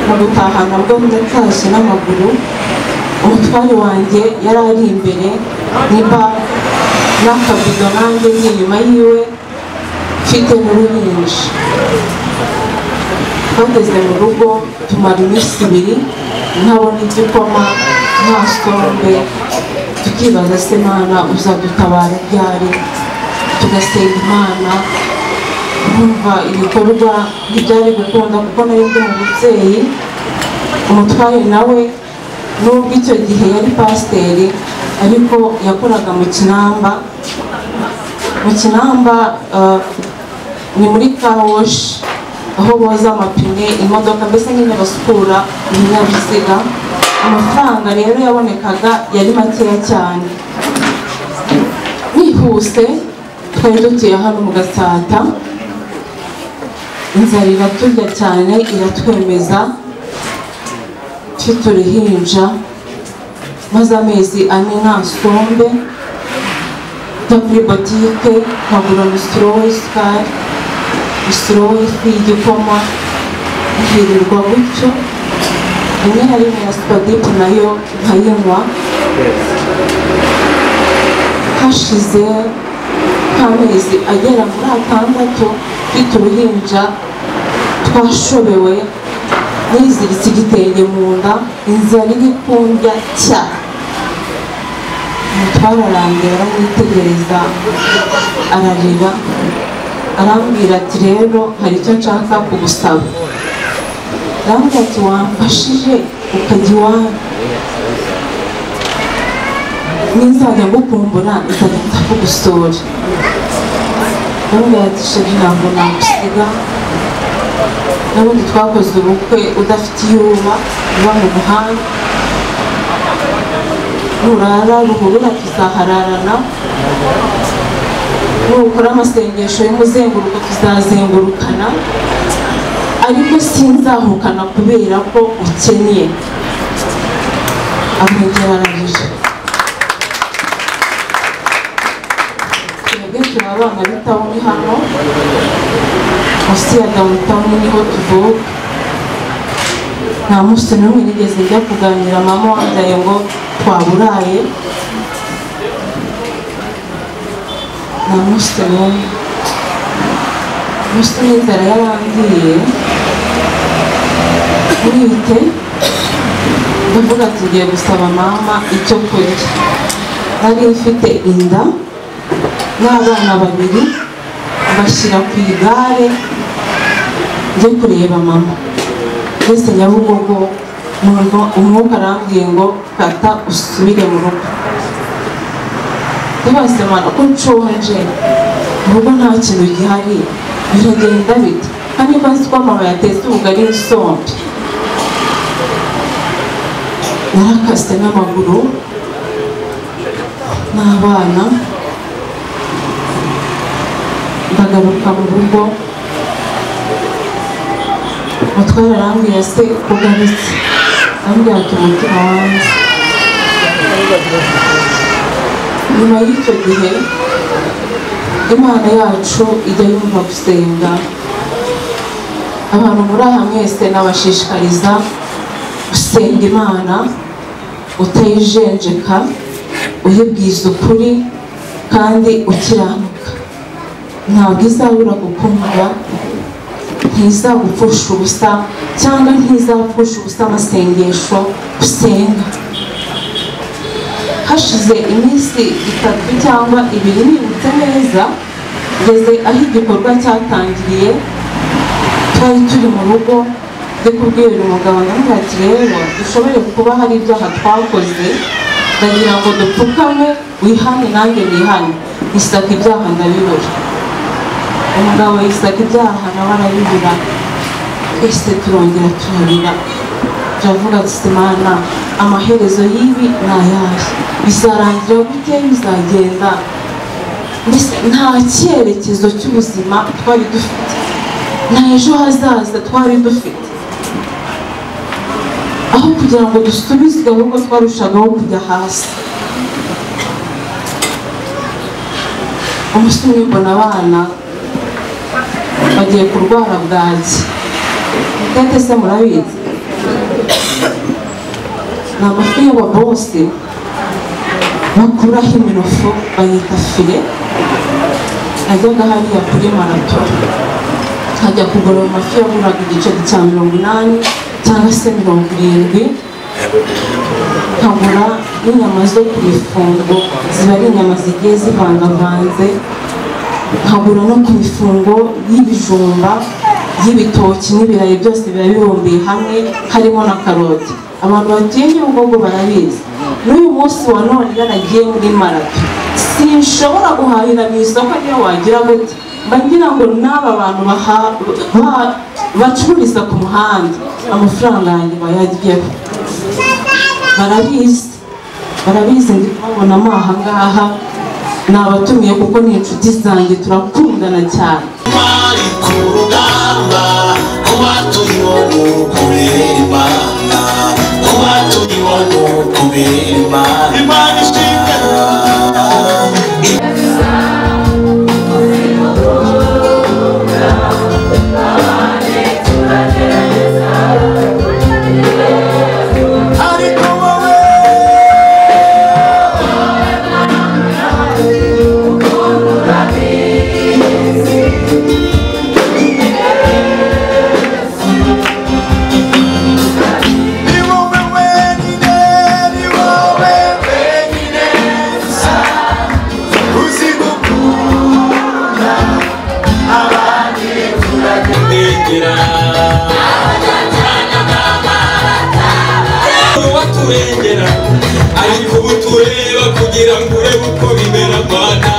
mu gutaha nabwo natashye n'amaguru. Umutware wanjye yari ari imbere niba n'akabido nanjye ndi inyuma yiwe mfite n'uruhinja. Twageze mu rugo tumara iminsi 2 ntabona igikoma nta sombe, tukibaza se Mana uzadutabara ryari, tugasenga Imana. Numva ibikorwa ntibyari gukunda kuko nari ndi mu bubyeyi. Umutware nawe nubwo icyo gihe yari pasiteri ariko yakoraga mu Kinamba. Mu Kinamba ni muri kawoshi aho boza amapine imodoka, mbese nyine basukura ibinyabiziga. Amafaranga rero yabonekaga yari makeya cyane. Nihuse twari dutuye hano mu Gatsata, inzara iraturya cyane iratwemeza. Mfite uruhinja maze amezi 4 nta sombe, njya kuri botike nkagura misitiro w'isukari, misitiro w'ifu y'igikoma, nkirirwa gutyo. Rimwe na rimwe na supadipu nayo nkayinywa. Hashize nk'amezi agera muri 6 mfite uruhinja, twashobewe niziritse igitenge mu nda, inzara iri kundya cyane. Umutware arambwira, aramwitegereza, ararira, arambwira ati rero hari icyo nshaka kugusaba. Arambwira ati wamfashije ukajya iwanyu, nizajya ngukumbura nzajya ndakugusura. Arambwira ati sheri ntabwo nagusiga, n'ubundi twakoze ubukwe udafite iyuba uba mu muhanda, nurara ruhurura tuzahararana, nukora amasengesho y'umuzenguruko tuzazengurukana, ariko sinzahukana kubera ko ukeneye. Amwegera ararije. Twebwe turi abana b'itawuni hano, munsi ya downtown niho tuvuka. Nta munsi n'umwe nigeze njya kuganira mama wambaye ngo twaburaye, nta munsi n'umwe. Munsi n'inzara yarangiye mwite, ndavuga tugiye gusaba mama icyo kurya. Nari mfite inda n'abana 2, bashyira ku igare njye kureba mama. Mbese Nyabugogo umwuka arambwiye ngo kata usubire mu rugo. Ndabaza Mana ko nshonje, mu rugo nta kintu gihari, biragenda bite? Kandi ko nzi ko mama yatetse ubugari n'isombe. Narakase n'amaguru n'abana, ndagaruka mu rugo. Umutware arambwira se kugarutse, arambwira ati umutima wanjye. Nyuma y'icyo gihe Imana yacu ijya yumva gusenga. Abantu muri aha mwese nabashishikariza gusenga Imana utayijenjeka, uyibwiza ukuri kandi ukiranuka. Ntabwo izabura kukumva, ntizagupfusha ubusa cyangwa ntizapfusha ubusa amasengesho usenga. Hashize iminsi 3 cyangwa 2 nibutse neza, ngeze aho igikorwa cyatangiriye. Twari turi mu rugo, ndi kubwira umugabo namwe ati rero dushobore kuba hari ibyaha twakoze, ndagira ngo dupfukame wihane nanjye nihane. Isaka ibyaha ndabibura. Umugabo yisaka ibyaha nawe arabibura. Twese turongera turarira, turavuga ati Mana amaherezo y'ibi ni ayahe, bizarangira gute, bizagenda? Mbese nta cyerekezo cy'ubuzima twari dufite, nta ejo hazaza twari dufite. Aho kugira ngo dusubizwe ahubwo twarushagaho kujya hasi. Umunsi umwe mbona abana bagiye kurwara bwaki. Tete se murabizi, ni amafi y'ababose bakuraho iminofu bayita file. Najyaga hariya kuri marato nkajya kugura amafi yaguraga igiceri cya 80 cyangwa se 70, nkagura n'inyama zo ku ifungo ziba ari inyama zigiye zivangavanze, nkagura no ku ifungo y'ibijumba y'ibitoki n'ibirayi byose biba bibumbiye hamwe harimo na karoti. Abantu batuye Nyabugogo barabizi. N'uyu munsi wa none yaragiye muri marato sinshobora guhahira mu isoko niyo wagira gute, mbagira ngo n'aba bantu bacururiza ku muhanda amafaranga yanjye bayagiyeho. Barabizi ndi kubabonamo aha ngaha, nabatumiye kuko ni inshuti zanjye turakundana cyane. ariko ubutureba kugira ngo urebe uko bibera Rwanda.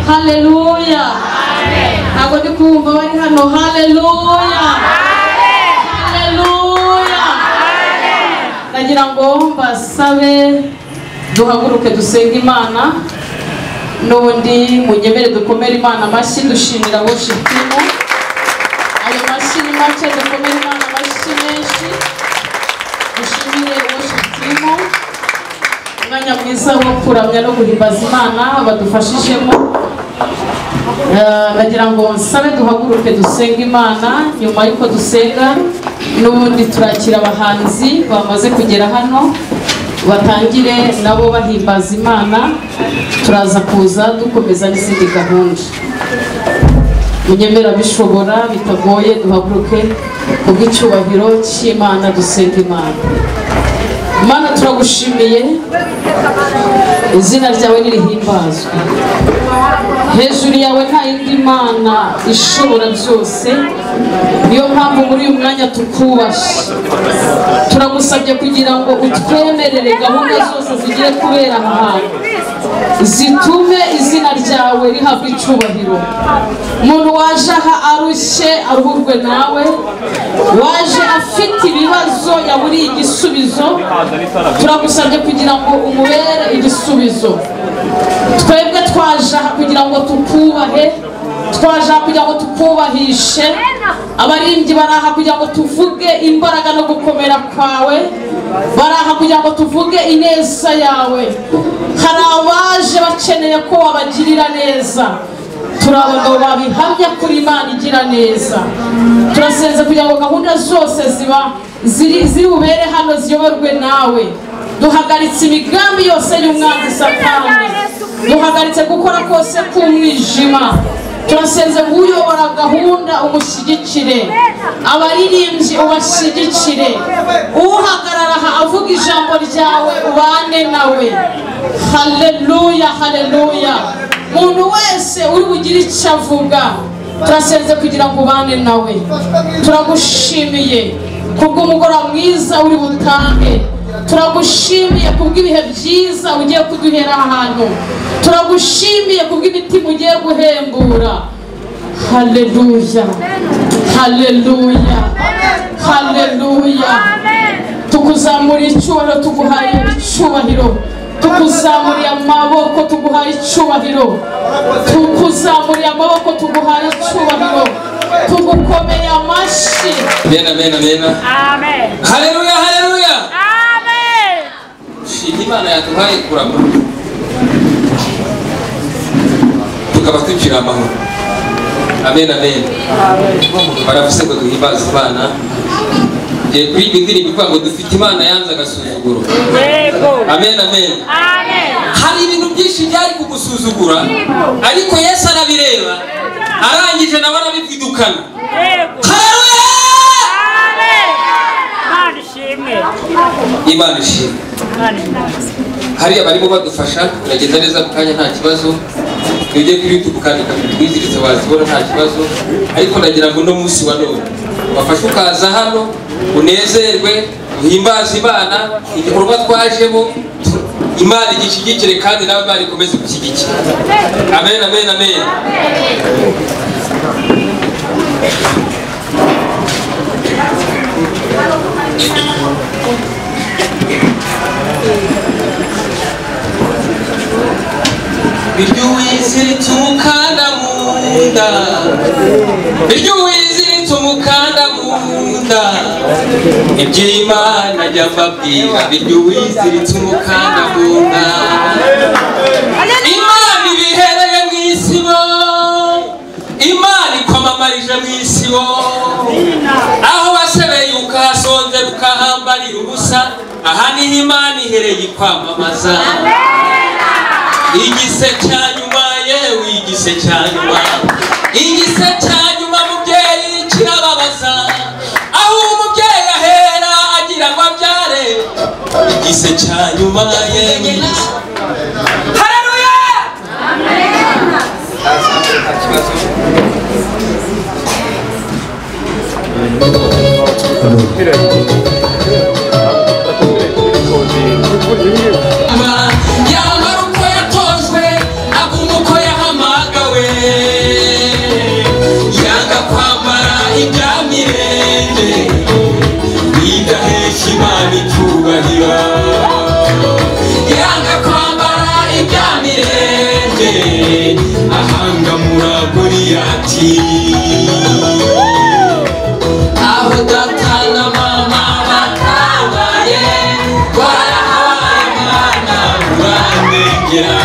Haleluya. Ntabwo ndi kumva bari hano. Haleluya. Haleluya. Nagira ngo mbasabe duhaguruke dusenga Imana, n'ubundi munyemere dukomere Imana amashyi dushimira worship team. Ayo mashyi ni make, dukomere Imana amashyi menshi dushimire worship team. Umwanya mwiza wo kuramya no guhimbaza Imana badufashijemo. Nagira ngo nsabe duhaguruke dusenga Imana. Nyuma yuko dusenga n'ubundi turakira abahanzi bamaze kugera hano batangire nabo bahimbaza Imana, turaza kuza dukomeza n'izindi gahunda. Munyemera bishobora bitagoye duhaguruke kubw'icyubahiro cy'Imana dusenga Imana. Imana turagushimiye, izina ryawe nirihimbazwe. Hejuru yawe nta yindi Mana ishobora byose, niyo mpamvu muri uyu mwanya tukubashye. Turagusabye kugira ngo utwemerere gahunda zose zigiye kubera aha hantu zitume izina ryawe rihabwa icyubahiro. Umuntu waje aha arushye aruhurwe nawe, waje afite ibibazo yaburiye igisubizo, turagusabye kugira ngo umubere igisubizo. Twebwe twaje aha kugira ngo tukubahe, twaje aha kugira ngo tukubahishe. Abaririmbyi baraha kugira ngo tuvuge imbaraga no gukomera kwawe, baraha kugira ngo tuvuge ineza yawe. Hari abaje bakeneye ko wabagirira neza, turi abagabo babihamya kuri Imana igira neza. Turasenze kugira ngo gahunda zose ziri bubere hano ziyoborwe nawe. Duhagaritse imigambi yose y'umwanzi Satani, duhagaritse gukora kose k'umwijima. Turasenze uyobora gahunda umushyigikire, abaririmbyi ubashyigikire, uhagarara aha avuga ijambo ryawe ubane nawe. Haleluya, haleluya. Muntu wese uri bugire icyo avuga, turasenze kugira ngo ubane nawe. Turagushimiye kubw'umugoroba mwiza uri butange. turagushimiye kubw'ibihe byiza ugiye kuduhera ahantu, turagushimiye kubw'imitima ugiye guhembura. Haleluya, haleluya, haleluya. Tukuzamuriye icyubahiro, tuguhaye icyubahiro, tukuzamuriye amaboko, tuguhaye icyubahiro, tukuzamuriye amaboko, tuguhaye icyubahiro, tugukomeye amashyi. Amen, amen, amen. Amen. Haleluya, haleluya. Amen. Imana yaduhaye kurama, tukaba twinjira amahoro. Amen, amen. Baravuze ngo duhimbaze Imana. Kuri iyi ndirimbo ivuga ngo dufite Imana yanze agasuzuguro. Amen, amen. Hari ibintu byinshi byari kugusuzugura, ariko Yesu arabireba, arangije nawe arabivudukana. Haleluya. Imana ishimwe. Hariya barimo badufasha, uragenda neza mu kanya nta kibazo. Ujye kuri YouTube ukandika twiziritse wazibona nta kibazo, ariko nagira ngo no munsi wa none bafashe ukaza hano unezerwe, uhimbaze Imana. Igikorwa twajemo Imana igishigikire kandi nawe Imana ikomeze gushyigikira. Amen, amen, amen. Biryowiziritse umukanda munda, biryowiziritse umukanda munda, iby'Imana jya mbabwira. Biryowiziritse umukanda munda, Imana ibihereye mu isibo, Imana ikwamamarije mu isibo, aho wasebeye ukahasonze ukahambarira ubusa, aha niho Imana ihereye ikwamamaza. Igise cya nyuma yewe, igise cya nyuma, igise cya nyuma mubyeyi kirababaza, aho umubyeyi ahera agira ngo abyare. Igise cya nyuma yewe, haleluya. Imana icyubahiro, yanga kwambara ibya mirenge, ahangamura Goliyati. Aho data na mama batabaye, warahabaye Mana urandengera.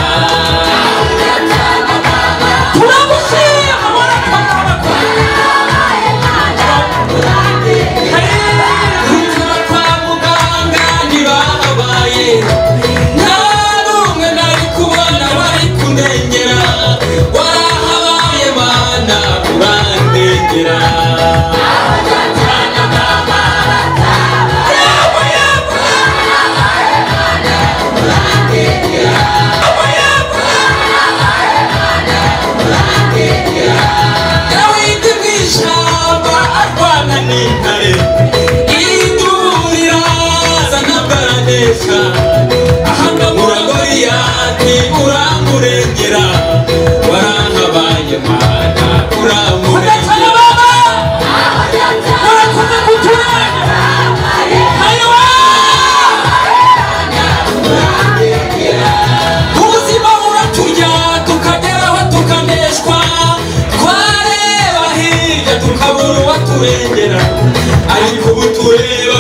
Ahangamura Goliyati uramurengera, warahabaye Mana uramurengera. Ubuzima buraturya tukageraho tukaneshwa, twareba hirya tukabura uwaturengera, ariko ubu tureba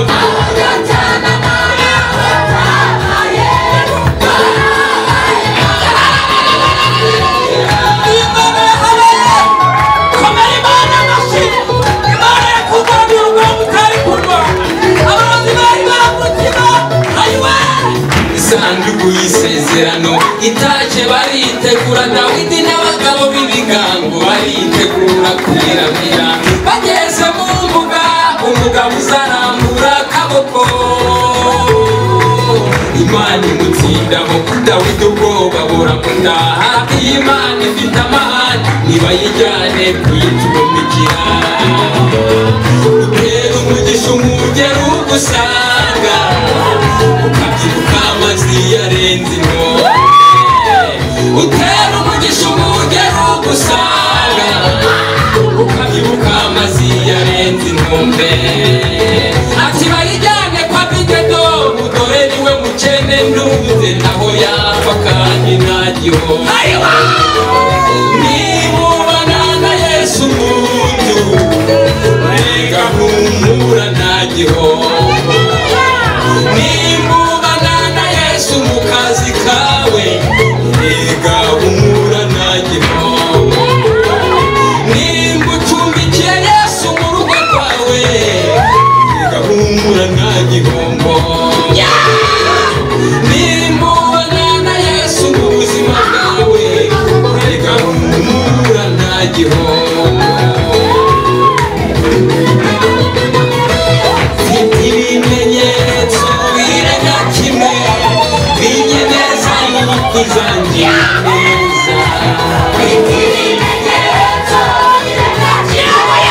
isanduku y'isezerano itaje. Baritegura Dawidi n'abagabo b'ibigango, baritegura kuyiramira. Bageze mu mbuga, umugabo uzarambura akaboko, Imana imutsindaho. Dawidi ubwoba buramudaha, iyi Imana ifite amahane, nibayijyane kuyicumbikira. Utera umugisha umugero ugusanga, ukabyibuka amazi yarenze inkombe utera umugisha umugero ugusanga ukabyibuka amazi yarenze inkombe ati bayijyane kwa bigedo dore niwe mukene nduze naho yapfa kandi ntagiho nimubana na Yesu muntu rega humura ntagiho nimubana na Yesu mu kazi kawe rega humura ntagiho nimbucumbikiye Yesu mu rugo rwawe rega humura ntagihombo nimubana na Yesu mu buzima bwawe rega humura ntagihombo ibimenyetso birenga kimwe binyemeza yuko uzangira neza ibimenyetso birenga kimwe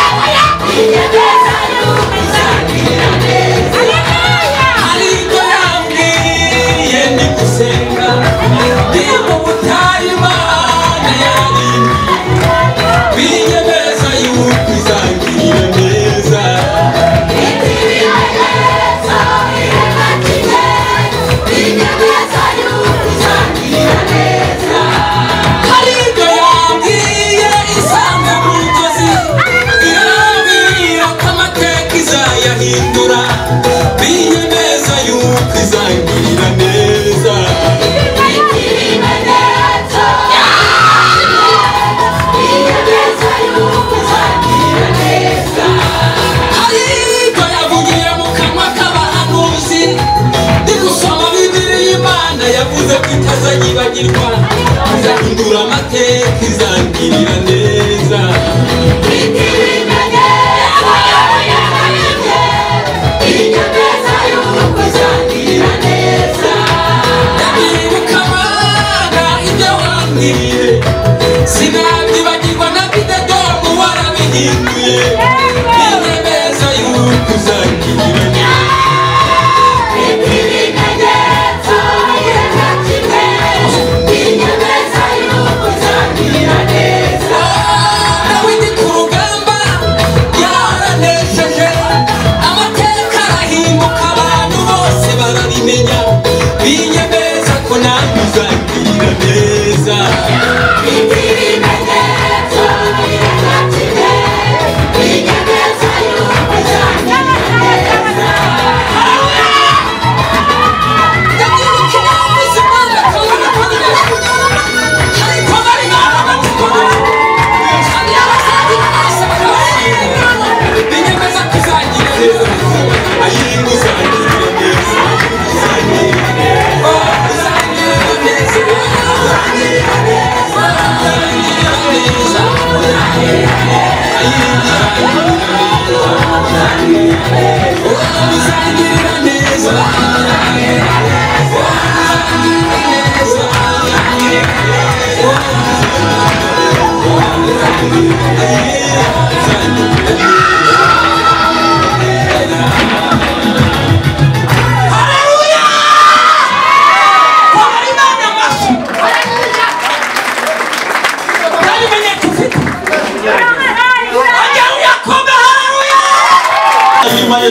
binyemeza yuko uzangira neza hari ibyo yambwiye ndi gusenga ndi mu butayu Imana yarindiye binyemeza yuko uzangira neza hindura binyemeza yuko izangirira neza ariko yavugiye mu kanwa k'abahanuzi ndi gusoma Bibiliya y'Imana yavuze ko itazayibagirwa izahindura amateka izangirira neza sinabyibagirwa na bidedomu warabihinduye binyemeza yuko uzangirira neza Dawidi ku rugamba yaranesheje amateka arahinduka abantu bose barabimenya binyemeza ko nawe uzangirira neza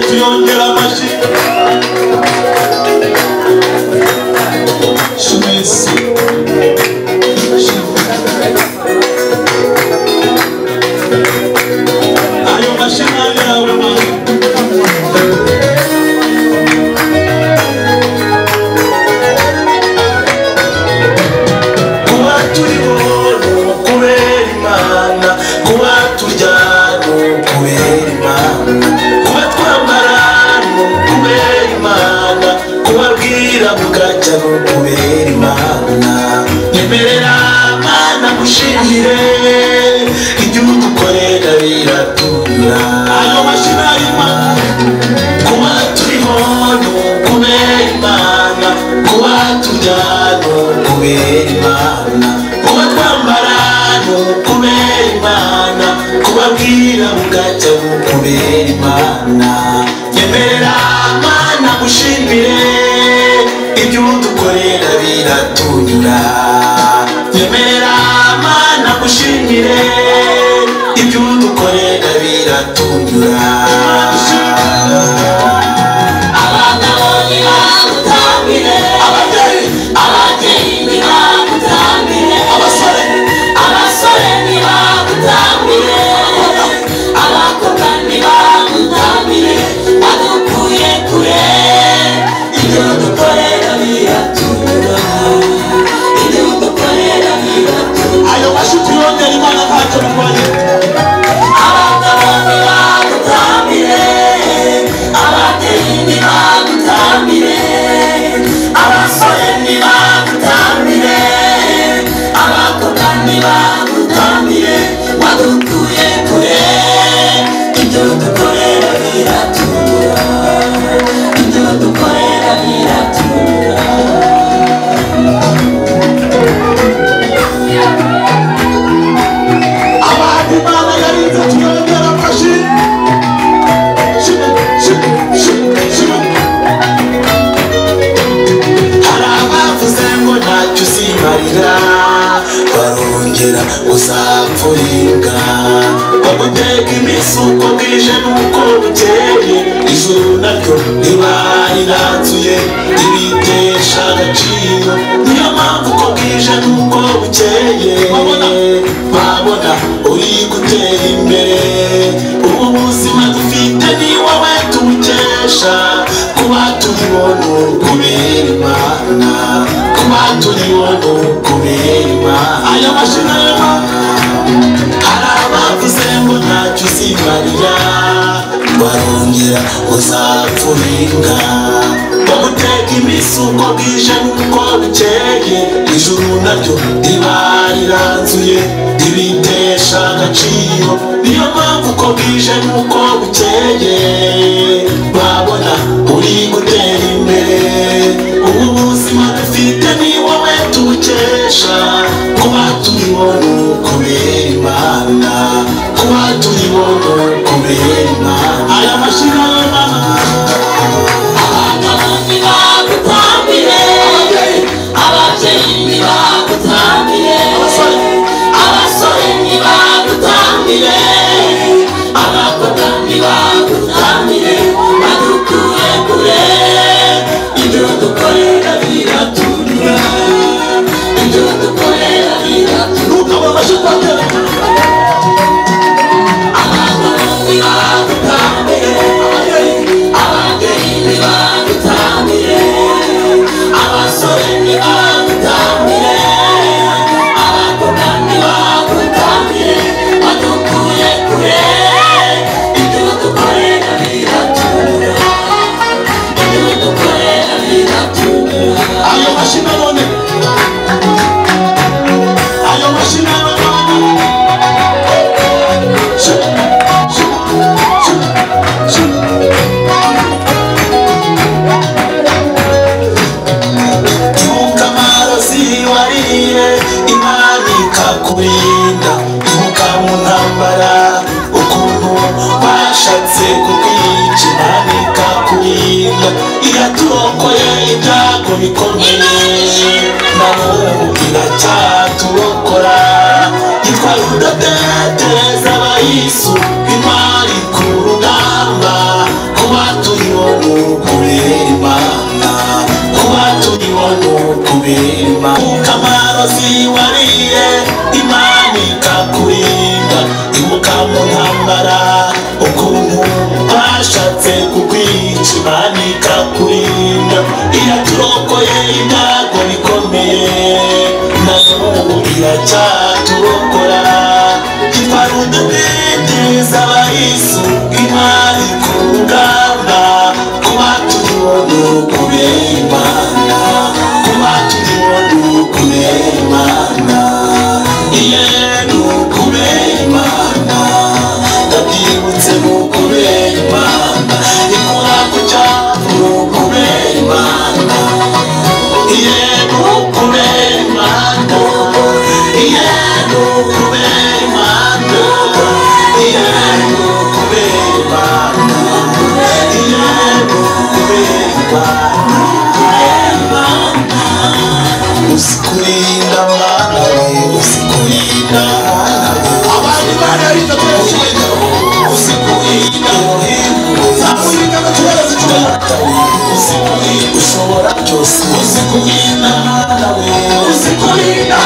tuyongera amashi shumesi ayo mashina yawe kuba turiho kubera Imana kuba turyana kubera Imana kubabwira bugacya no kubera Imana nyemerera Mana gushimire ibyo udukorera biratura ayo mashina y'Imana kuba turiho no kubera Imana kuba turyana kubera Imana kuba twambara no kubera Imana kubabwira bugacya no kubera Imana nyemerera Mana gushimire dukorera biratunyura nyemerera Mana gushimire ibyo dukorera biratunyura abagabo ntibagutambire ababyeyi ntibagutambire abasore ntibagutambire abakobwa ntibagutambire badukuye kure ibyo dukorera biratunyura ibyo dukorera biratunyura ayo mashuti yongera Imana ntacyo bitwaye abagabo ntibagutambire ababyeyi ntibagutambire abasore ntibagutambire abakobwa ntibagutambire wadukuye kure ibyo dukorera biratunyura ibyo dukorera biratunyura abantu Imana yarinze tuyongera amashi hari abavuze ngo ntacyo uzimarira barongera uzapfuringa baguteka iminsi uko bwije n'uko bukeye ijuru naryo riba riranzuye ribitesha agaciro niyo mpamvu uko bwije n'uko bukeye babona uri gutera imbere ubu buzima dufite ni wowe tubukesha kuba turibona kubera Imana kuba turibona kubera Imana aya mashina hari abavuze ngo ntacyo uzimarira barongera uzapfuringa baguteka iminsi uko bwije n'uko bukeye ijuru naryo riba riranzuye ribitesha agaciro niyo mpamvu uko bwije n'uko bukeye babona uri gutera imbere ubu buzima dufite ni wowe tubukesha kuba turibona kubera Imana kuba turibona kubera Imana aya mashirama abagabo ntibagutambire ababyeyi ntibagutambire abasore ntibagutambire abakobwa ntibagutambire badukuye kure ibyo dukorera biratunyura ibyo dukorera biratunyura abagabo ntibagutambire ababyeyi ntibagutambire abasore ntibagutambire abakobwa ntibagutambire badukuye kure ibyo dukorera biratunyura ibyo dukorera biratunyura ayo mashina none ayo mashina none ibuka amarozi wariye Imana ikakurinda ibuka mu ntambara ukuntu bashatse kukwica Imana ikakurinda iraturokoye ibyago bikomeye na n'ubu iracyaturokora yitwa rudatetereza abayisu intwari ku rugamba kuba turibona kubera Imana kuba turibona kubera Imana amarozi wariye Imana ikakurinda ibuka mu ntambara ukuntu bashatse kukwica Imana ikakurinda iraturokoye ibyago bikomeye na n'ubu iracyaturokora yitwa rudatetereza abayisu intwari ku rugamba kuba turibona kubera Imana kuba turibona usikurinda mwana we usikurinda abandi bana rita tweshinga usikurinda zamurinda gatuweza cyata usikurinda ushobora byose usikurinda mwana we usikurinda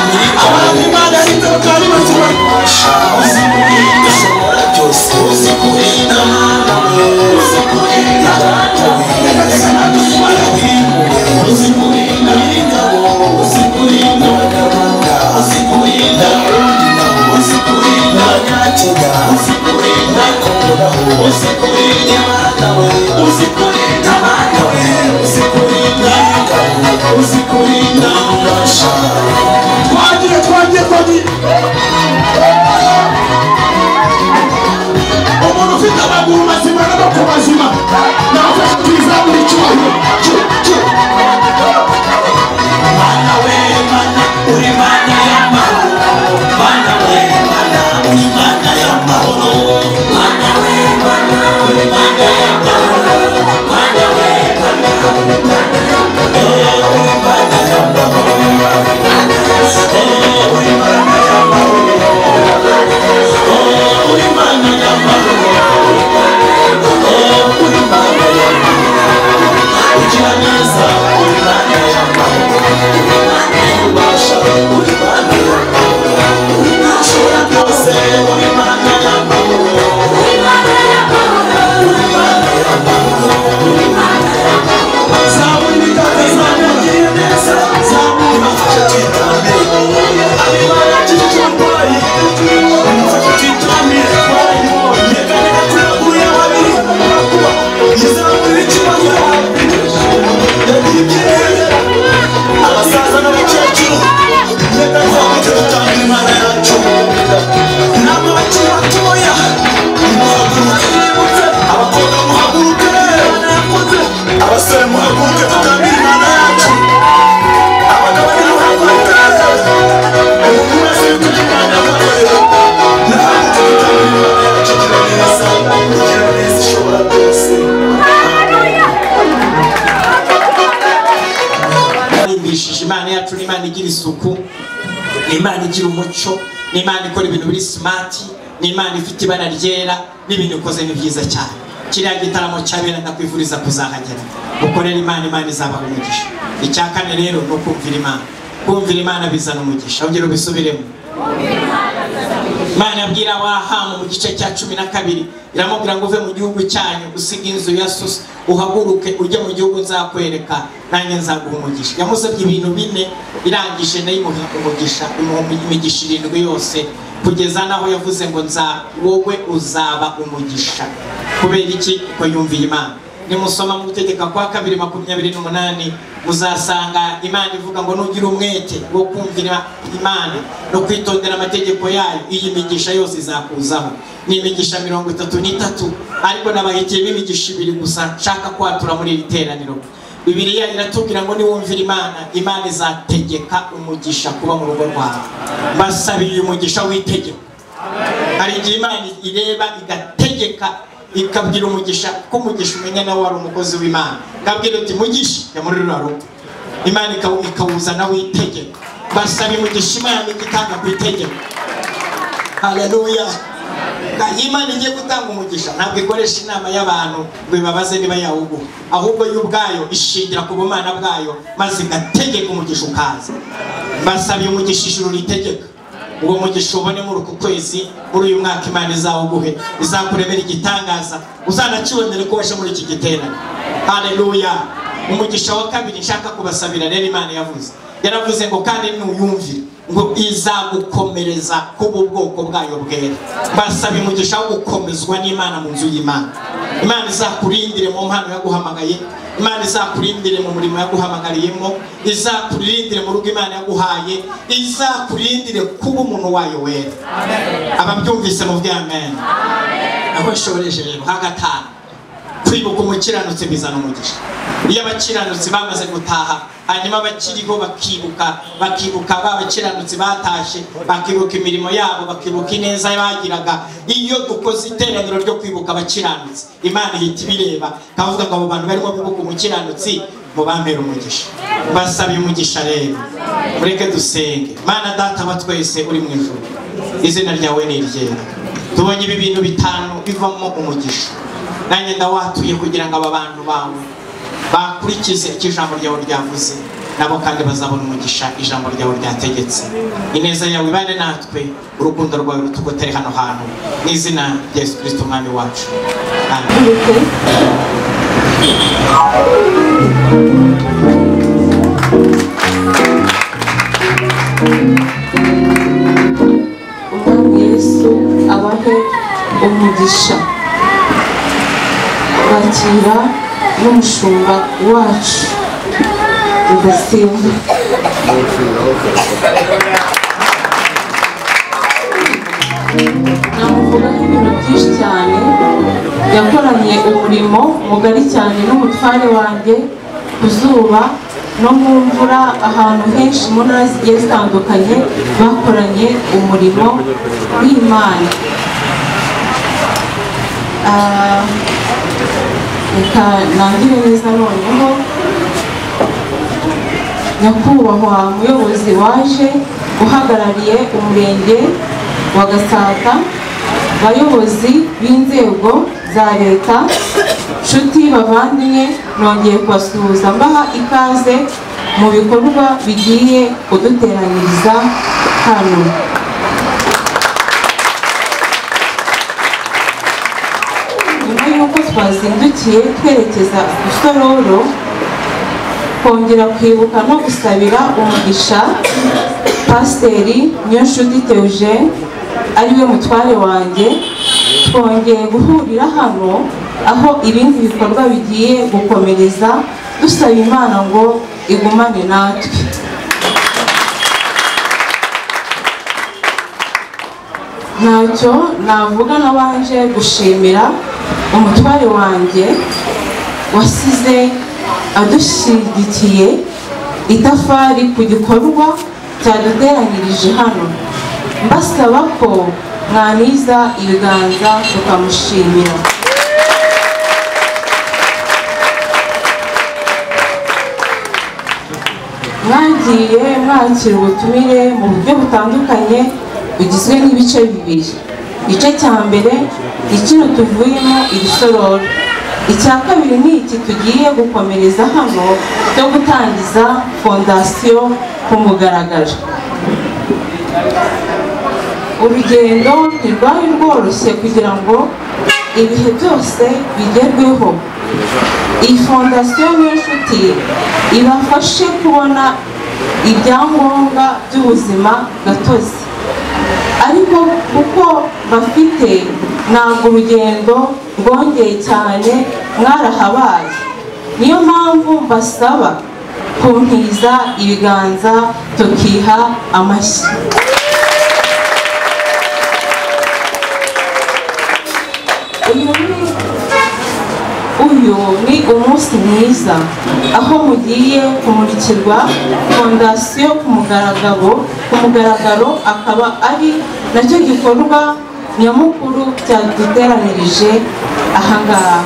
abandi bana rita kari batubasha usikurinda ushobora byose usikurinda mwana we usikurinda umuntu ufite amaguru mazima n'amaboko mazima nabafasha kwizamura icyubahiro mana we mana uri mana y'amahoro mana we mana uri mana y'amahoro mana we mana uri mana y'amahoro mana we mana uri mana y'amahoro uri mana y'amahoro uri mana y'amahoro uri mana y'amahoro uri mana y'amahoro ugira neza uri mana y'amahoro ubasha uri mana y'amahoro ushobora byose uri mana y'amahoro uri mana y'amahoro uri mana y'amahoro uri mana y'amahoro zaburi bikaka zamugira neza zaburi bafasha twitambire abibara cy'icumbayi umufasha twitambire yeganira kuraguye babiri yizamura icyubahiro yagiye abasaza n'abakecuru reka twabute dutanga imana yacu namwe bakiri batoya muhaguruke abakobwa muhaguruke abasore muhaguruke dutanga imana yacu abagabo muhaguruke umuntu wese yuko imana yabakorera nahaguruke dutanga imana yacu gira neza gira neza ishobora byose arimbishije imana yacu ni imana igira isuku ni imana igira umuco ni imana ikora ibintu biri smart ni imana ifite ibara ryera n'ibintu ikoze ni byiza cyane kiriya gitaramo cyabera ndakwifuriza kuzahagera ukorera imana imana izabaha umugisha icya kane rero ni ukumvira imana kumvira imana bizana umugisha ongera ubisubiremo imana yabwira Abrahamu mu gice cya 12 iramubwira ngo uve mu gihugu cyanyu usiga inzu ya so uhaguruke ujye mu gihugu nzakwereka nanjye nzaguha umugisha yamusabye ibintu bine irangije nayo umugisha imigisha 7 yose kugeza naho yavuze ngo wowe uzaba umugisha kubera iki ko yumviye imana nimusoma mu gutegeka kwa 2:28 muzasanga imana ivuga ngo nugira umwete wo kumvira imana no kwitondera amategeko yayo iyi migisha yose izakuzaho ni imigisha 33 ariko nabahitiye imigisha 2 gusa nshaka kwatura muri iri teraniro Bibiliya iratubwira ngo niwumvira imana imana izategeka umugisha kuba mu rugo rwawe basabiye umugisha w'itegeko hari igihe imana ireba igategeka ikabwira umugisha ko umugisha umenya nawe wari umukozi w'imana kabwira uti mugisha ya muri raro imana ikawuza nawe itegeko basaba umugisha imana igitanga ku itegeko haleluya Imana igiye gutanga umugisha ntabwo ikoresha inama y'abantu ngo ibabaze niba yawuguha ahubwo yo ubwayo ishingira ku bumana bwayo maze igategeka umugisha ukaza basabiye umugisha ijuru ritegeka uwo mugisha ubone muri uku kwezi muri uyu mwaka imana izawuguhe izakuremera igitangaza uzanakibonere ko washe muri iki giterane haleluya umugisha wa kabiri nshaka kubasabira rero imana yaravuze ngo kandi nuyumvire ngo izagukomereza kuba ubwoko bwayo bwera basaba umugisha wo gukomezwa n'Imana mu nzu y'Imana Imana izakurindire mu mpano yaguhamagaye Imana izakurindire mu murimo yaguhamagariyemo izakurindire mu rugo Imana yaguhaye izakurindire kuba umuntu wayo wera ababyumvise mu bya amen aho shoreje rero hagatana kwibuka umukiranutse bizana umugisha iyo abakiranutse bamaze gutaha hanyuma abakiriho bakibuka babakiranutse batashe bakibuka imirimo yabo bakibuka ineza bagiraga iyo dukoze iteraniro ryo kwibuka abakiranutse Imana ihita ibireba kavuga ngo abo bantu barimo bibuka umukiranutsi mubampera umugisha mbasabye umugisha rero mureke dusenge. Mana data wa twese uri mu ijuru, izina ryawe ni iryera. Tubonye ibi bintu bitanu bivamo umugisha, nanjye ndawatuye kugira ngo aba bantu bawe bakurikize icyo ijambo ryawe ryavuze, nabo kandi bazabona umugisha ijambo ryawe ryategetse. Ineza yawe ibane natwe, urukundo rwawe rutugotere hano hantu, mu izina rya Yesu Kristo umwami wacu, amen. Umwami Yesu abahe umugisha. Bakira n'umushumba wacu Rudasingwa. Namuvugaho ibintu byinshi cyane, yakoranye umurimo mugari cyane n'umutware wanjye ku zuba no mu mvura, ahantu henshi mu ntara zigiye zitandukanye bakoranye umurimo w'Imana. Reka nangire neza noneho. Nyakubahwa muyobozi waje uhagarariye umurenge wa Gatsata, bayobozi b'inzego za leta, nshuti bavandimwe, nongeye kubasuhuza mbaha ikaze mu bikorwa bigiye kuduteranyiriza hano. Nyuma y'uko twazindukiye twerekeza ku Rusororo, kongera kwibuka no gusabira umugisha Pasiteri Niyonshuti Theogene ariwe mutware wanjye, twongeye guhurira hano aho ibindi bikorwa bigiye gukomereza, dusaba Imana ngo igumane natwe. Ntacyo navuga, nabanje gushimira umutware wanjye wasize adushyigikiye itafari ku gikorwa cyaduteranyirije hano, mbasaba ko mwaniza ibiganza tukamushimira. Mwagiye mwakira ubutumire mu buryo butandukanye bugizwe n'ibice bibiri. Igice cya mbere ni kino tuvuyemo Rusororo, icya kabiri ni iki tugiye gukomereza hano cyo gutangiza fondasiyo ku mugaragaro. Urugendo ntirwari rworoshye kugira ngo ibihe byose bigerweho. Iyi fondasiyo Niyonshuti ibafashe kubona ibyangombwa by'ubuzima gatozi, ariko kuko bafite ntabwo urugendo rwongeye cyane, mwarahabaye. Niyo mpamvu mbasaba kuntiza ibiganza tukiha amashyi. Uyu ni umunsi mwiza aho mugiye kumurikirwa fondasiyo ku mugaragaro, akaba ari nacyo gikorwa nyamukuru cyaduteranirije ahangaha.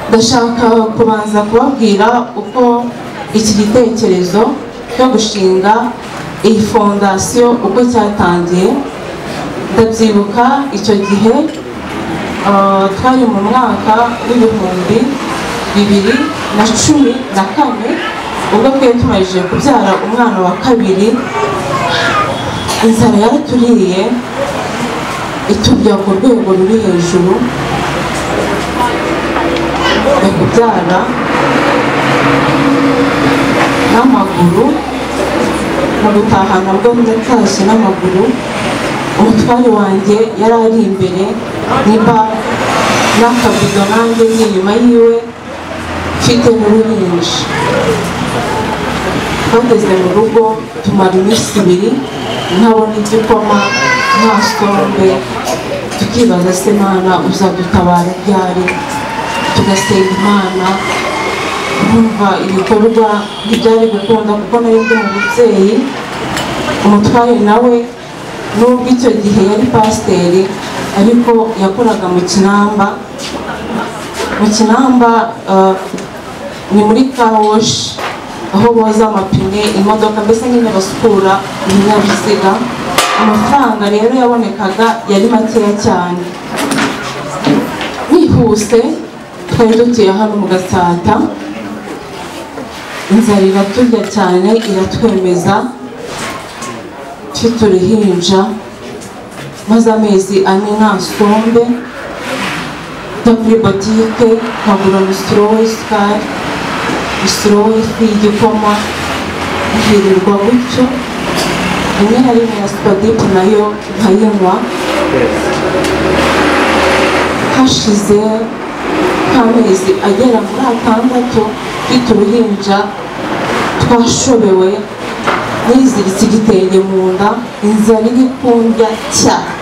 Ndashaka kubanza kubabwira uko iki gitekerezo cyo gushinga iyi fondasiyo uko cyatangiye. Ndabyibuka icyo gihe twari mu mwaka w'ibihumbi 2014, ubwo twari tumaze kubyara umwana wa kabiri. Inzara yaraturiye itubya ku rwego ruri hejuru, kubyara n'amaguru, mu gutaha nabwo ndatashye n'amaguru. Umutware wanjye yari ari imbere niba n'akabido, nanjye n'inyuma yiwe mfite n'uruhinja. Twageze mu rugo tumara iminsi 2 ntabona igikoma, nta sombe, tukibaza se Mana uzadutabara ryari? Tugasenga Imana, nkumva ibikorwa ntibyari gukunda kuko nari ndi mu bubyeyi. Umutware nawe nubwo icyo gihe yari pasiteri ariko yakoraga mu Kinamba, mu Kinamba ni muri car wash aho boza amapine imodoka mbese nyine basukura ibinyabiziga. Amafaranga rero yabonekaga yari makeya cyane. Nihuse twari dutuye hano mu Gatsata, inzara iraturya cyane iratwemeza, mfite uruhinja maze amezi ane nta sombe, njya kuri botike nkagura misitoro w'isukari, misitoro w'ifu y'igikoma, nkirirwa gutyo. Rimwe na rimwe na supadipu nayo nkayinywa. Hashize nk'amezi agera muri 6 mfite uruhinja, twashobewe, niziritse igitenge mu nda, inzara iri kundya cyane.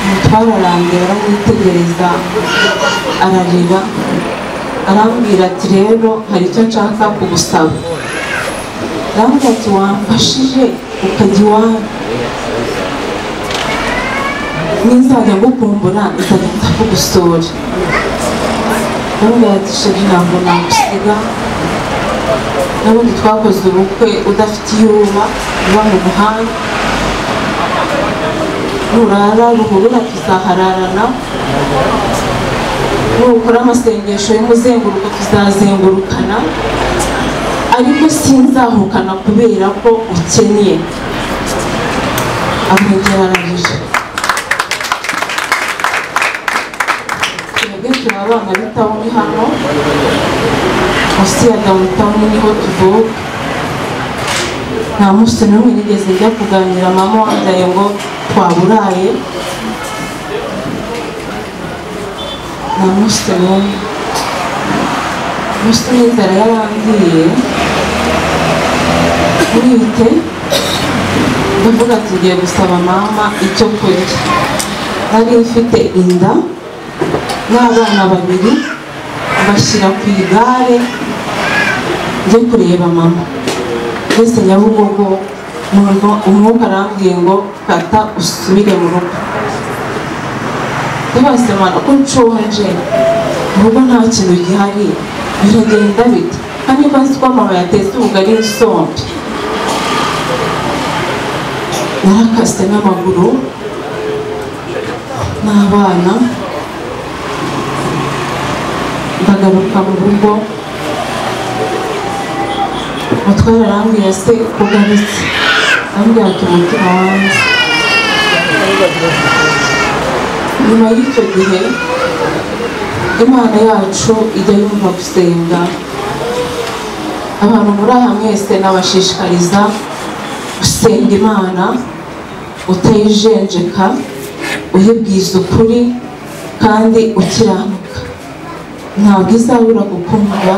Umutware arambwira, aranyitegereza, ararira, arambwira ati rero hari icyo nshaka kugusaba. Arambwira ati wamfashije ukajya iwanyu, nizajya ngukumbura nzajya ndakugusura. Arambwira ati sheri ntabwo nagusiga, n'ubundi twakoze ubukwe udafite iyo uba mu muhanda, nurara ruhurura tuzahararana, nukora amasengesho y'umuzenguruko tuzazengurukana, ariko sinzahukana kubera ko ukeneye. Amwegera ararije. Twebwe turi abana b'itawuni hano, munsi ya dawunitawuni niho tuvuka. Nta munsi n'umwe nigeze njya kuganira mama wambaye ngo twaburaye, nta munsi n'umwe. Munsi n'inzara yarangiye, mwite ndavuga ati ngiye gusaba mama icyo kurya. Nari mfite inda n'abana 2, bashyira ku igare njye kureba mama. Mbese Nyabugogo umwuka arambwiye ngo kata usubire mu rugo. Ndabase mana ko nshonje, mu rugo nta kintu gihari, biragenda bite? Kandi ko nzi ko mama yatetse ubugari n'isombe. Narakase n'amaguru n'abana, ndagaruka mu rugo. Umutware arambwira se ugarutse? Arambwira ati umutima wanjye. Nyuma y'icyo gihe Imana yacu ijya yumva gusenga. Abantu muri aha mwese nabashishikariza gusenga Imana utayijenjeka, uyibwiza ukuri kandi ukiranuka. Ntabwo izabura gukumva,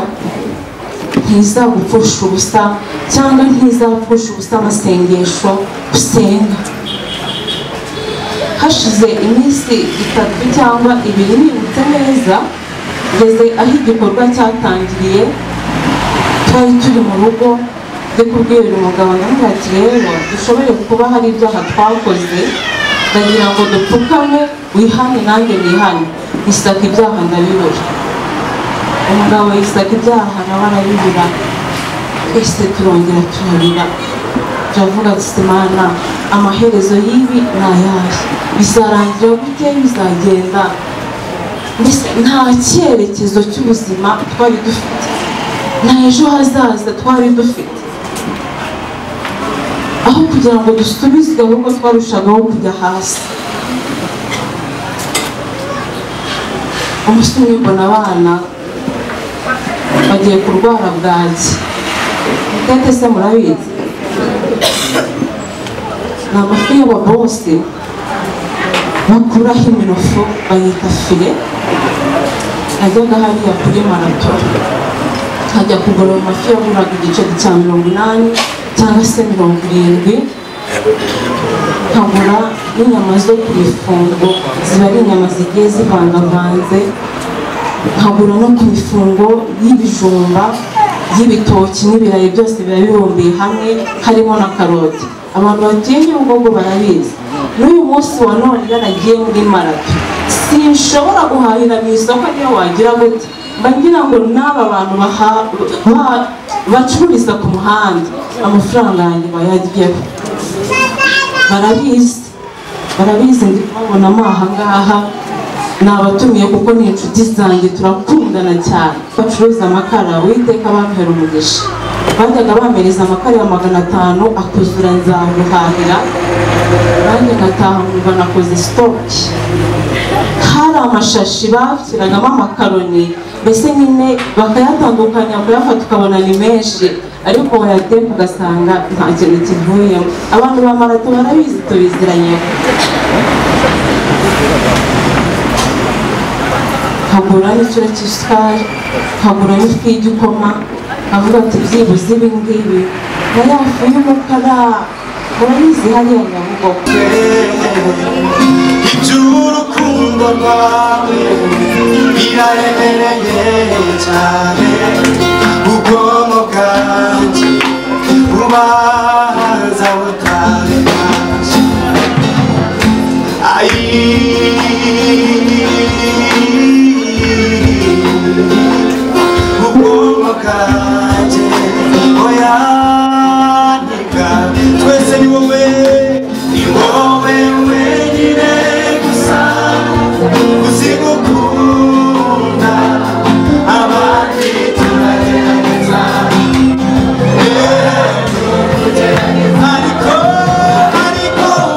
ntizagupfusha ubusa cyangwa ntizapfusha ubusa amasengesho usenga. Hashize iminsi 3 cyangwa 2 nibutse neza, ngeze aho igikorwa cyatangiriye, twari turi mu rugo, ndi kubwira umugabo namwe ati rero dushobore kuba hari ibyaha twakoze, ndagira ngo dupfukame wihane nanjye nihane. Isaka ibyaha ndabibura. Umugabo yisaka ibyaha nawe arabibura. Twese turongera turarira, turavuga ati Imana, amaherezo y'ibi ni ayahe? Bizarangira gute? Bizagenda? Mbese nta cyerekezo cy'ubuzima twari dufite, nta ejo hazaza twari dufite. Aho kugira ngo dusubizwe, ahubwo twarushagaho kujya hasi. Umunsi umwe mbona abana bagiye kurwara bwaki. Tete se murabizi, ni amafi y'ababosi bakuraho iminofu bayita file. Najyaga hariya kuri marato nkajya kugura amafi yaguraga igiceri cya 80 cyangwa se 70, nkagura n'inyama zo ku mifungo, ziba ari inyama zigiye zivangavanze, nkagura no ku mifungo y'ibijumba, y'ibitoki n'ibirayi, byose biba bibumbiye hamwe, harimo na karoti. Abantu batuye Nyabugogo barabizi. N'uyu munsi wa none nagiye muri marato, sinshobora guhahira mu isoko niyo wagira gute, mbagira ngo n'aba bantu bacururiza ku muhanda amafaranga yanjye bayaryeho. Barabizi ndi kubabonamo aha ngaha, nabatumiye kuko ni inshuti zanjye, turakundana cyane. Bacuruza amakara, Uwiteka bampera umugisha. Bajyaga bamereza amakara ya 500 akuzura nzaguhahira, nanjye ngataha nkumva nakoze stock. Hari amashashi bashyiragamo amakaroni, mbese nyine bakayatandukanya bakayafata ukabona ni menshi, ariko wayatempa ugasanga nta kintu kivuyemo. Abantu ba marato barabizi, tubiziranye. Nkagura n'ikiro cy'isukari, nkagura n'ifu y'igikoma, avuga ati byibuze ibi ngibi na ya fu y'umukara murabizi hariya Nyabugogo. Iby'urukundo rwawe biraremereye cyane, ubwonko bwanjye bubanza butabibasha. Ubwonko bwanjye oya ntiga, twese ni wowe wenyine gusa uzi gukunda, abandi turagerageza ariko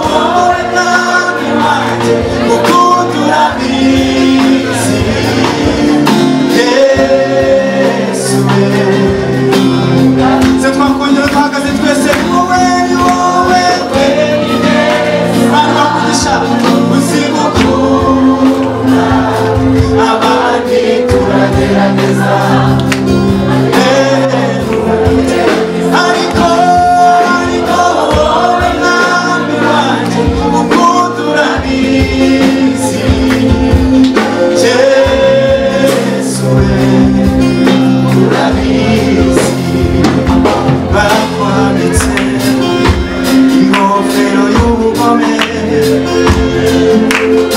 wowe mwami wanjye gukunda urabizi. Yesu se twakongera duhagaze twese, ni wowe wenyine Mana bamugisha uzi gukunda, abandi turagerageza ariko wowe mwami wanjye gukunda urabizi. Yesu urabizi. Bakwambitse ingofero y'ubugome,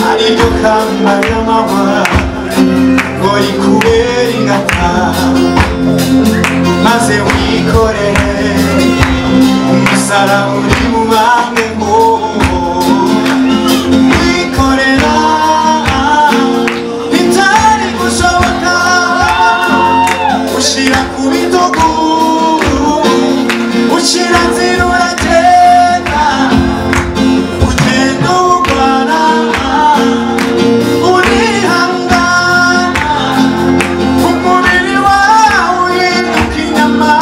ariryo kamba ry'amahwa ngo rikubere ingata, maze wikorere umusaraba uri mu bamwe ngo wikorera bitari gushoboka, ushira ku bitugu, ushira nzira uragenda, ugenda urwana, urihangana, umubiri wawe uhinduka inyama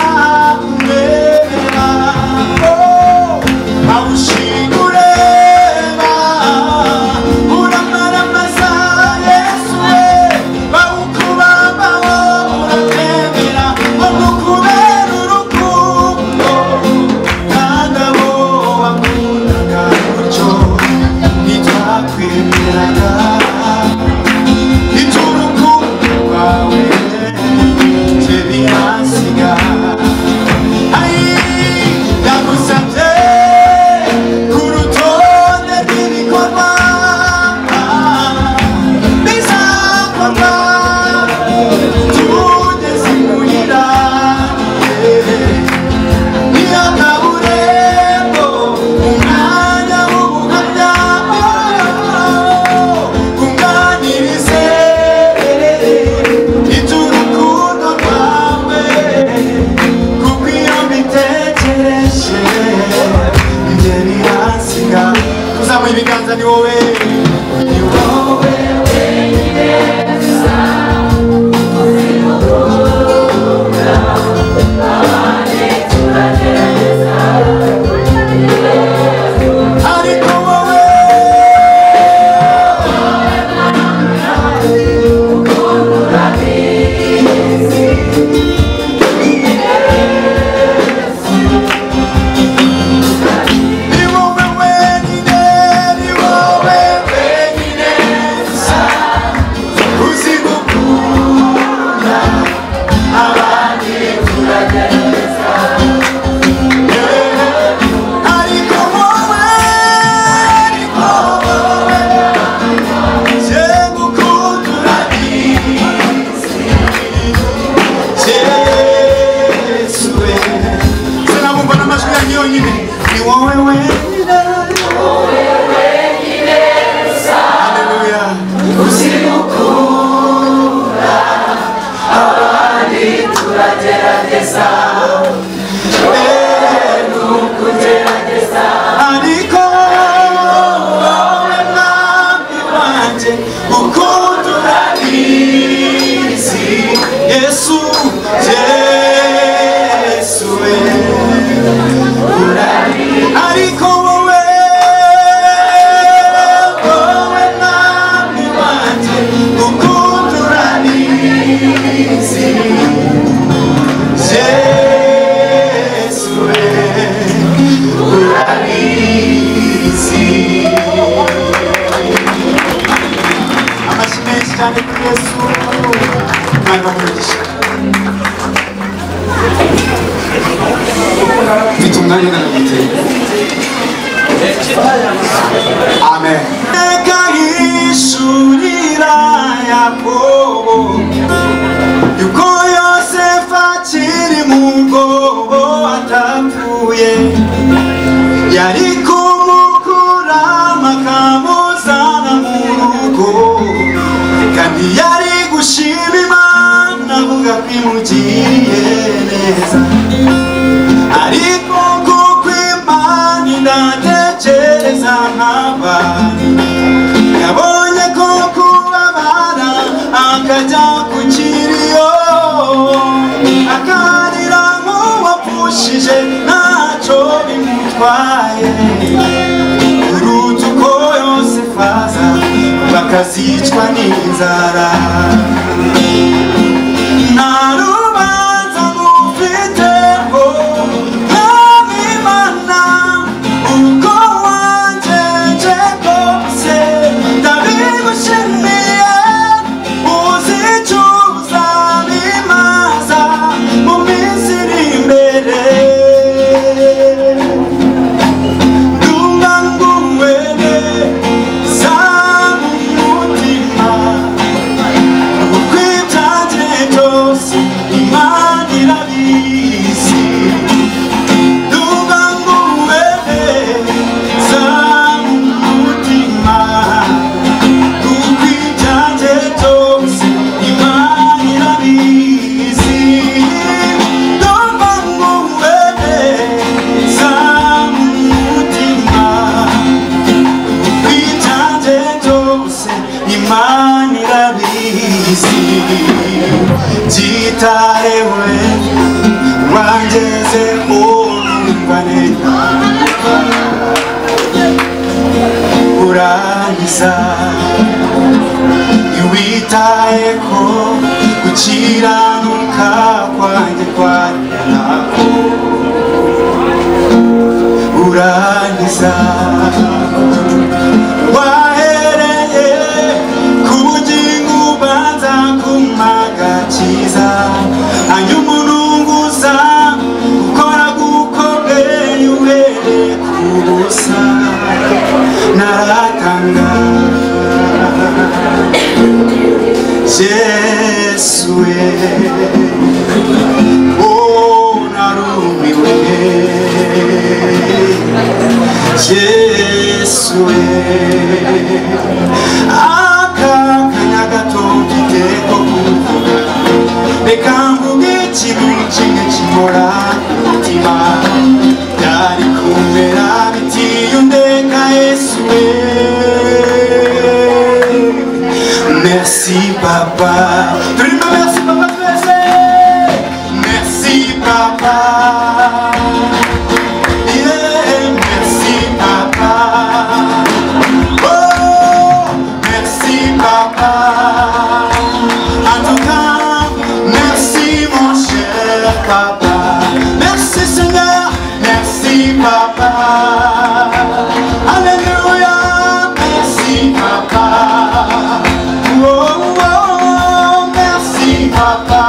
ureba, awushinga ureba, uramaramaza Yesu we, bawukubambaho uratemera, bagukubera urukundo, kandi abo wakundaga gutyo ntitwakwemeraga. Iby'urukundo rwawe bye biransiga, ndagusabye ku rutonde rw'ibikorwa bizakorwa tugeze imuhira, ntihakaburemo umwanya w'ubuhamya, kunganirize iby'urukundo rwawe, kuko iyo mbitekereje ibyo biransiga. Tuzamuye ibiganza, ni wowe wenyine gusa uzi gukunda, abandi turagerageza ariko wowe ukunda urabizi. Ni wowe wenyine gusa uzi gukunda, abandi turagerageza ariko wowe wonyine ni wowe wenyine haleluya uzimukura abandi turagerageza nukugerageza ariko wowe mwami wanjye ukunda urabizi Yesu Yesu we ariko wowe mwami wanjye ukunda urabizi Yesu we urabizi amashyi menshi cyane kuri Yesu Imana umugisha mfite umwanya ungana gute amen reka yishurira Yakobo yuko Yosefu akiri mu rwobo atapfuye yari kumukuramo akamuzana mu rugo kandi yari gushima Imana avuga ko imugiriye neza ariko kuko Imana inatekereza nk'abantu yabonye ko kubabara akajya ku kiriyo akarira nk'uwapfushije ntacyo bimutwaye uruta uko Yosefu aza bakazicwa n'inzara nta rubanza mufiteho mwami Imana uko wanjeje kose ndabigushimiye uzicuza bimaza mu minsi iri imbere ndumva nguwe neza mu mutima uko ibyanjye byose Imana irabizi ndumva nguwe neza mu mutima uko ibyanjye byose Imana irabizi ndumva nguwe neza mu mutima uko ibyanjye byose Imana irabizi byitarewe wangeze numva neza urangiza ntiwitaye ko gukiranuka kwanjye kwari nako urangiza wahereye ku bugingo ubanza kumagakiza hanyuma ununguza gukora gukomeye uhereye ku busa naratanga Yesu we narumiwe Yesu we akakanya gato mfite ko kuvuga reka mvuge ikintu kimwe kimora umutima byari kumera bitiyundeka Yesu we merci papa turimo merci papa twese merci papa merci papa oh merci papa en tout cas merci mon cher papa merci Seigneur merci papa alléluia merci papa oh, oh, merci papa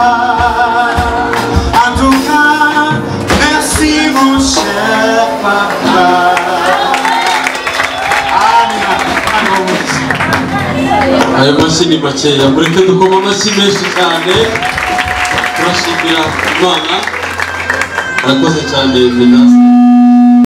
en tout cas merci mon cher papa ayo mashyi ni makeya mureke dukoma amashyi menshi cyane turashimira Imana arakoze cyane Venance